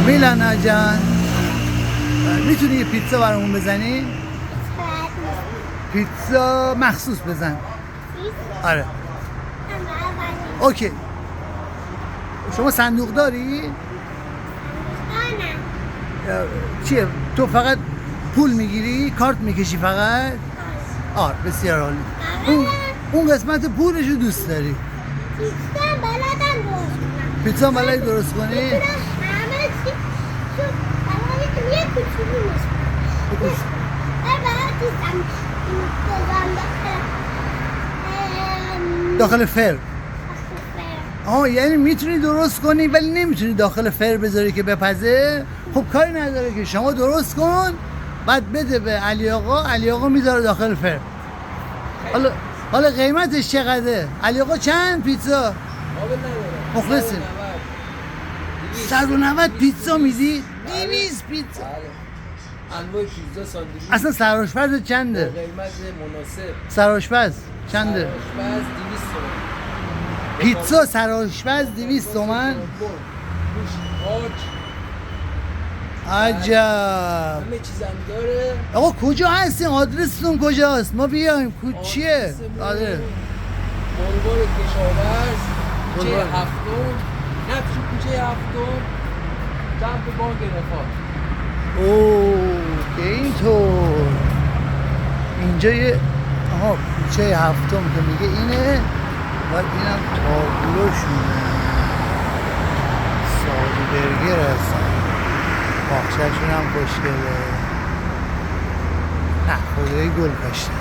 میلانا جان میتونی یه پیتزا برامون بزنی؟ پیتزا مخصوص بزن. آره اوکی. شما صندوق داری؟ چیه؟ تو فقط پول میگیری؟ کارت میکشی فقط؟ بسیار عالی. اون قسمت پولش رو دوست داری؟ پیتزا بلدی درست کنی؟ داخل فر. یعنی میتونی درست کنی ولی نمیتونی داخل فر بذاری که بپزه. خب کاری نداره که شما درست کن بعد بده به علی آقا میذاره داخل فر. حالا قیمتش چقدره؟ علی آقا چند پیتزا؟ مخلصیم. 190 پیتزا میدی؟ 200 پیتزا. انواع پیتزا ساندویچ. اصلا سرآشپز چنده؟ قیمت مناسب. سرآشپز چنده؟ سرآشپز 200 تومن. پیتزا سرآشپز 200 تومن؟ عجب. همه چیزم داره. آقا کجا هستین؟ آدرستون کجاست؟ ما بیایم. چیه؟ آره. بلوار کشاورز، کوچه هفتم، نقش کوچه هفتم، جنب بانک رفاه. که اینطور. اینجا یه کوچه هفتم که میگه اینه و اینم تابلوشونه. سالی برگر هستن. باخشهشون هم خوشگله. نه خدایی گل کاشتن.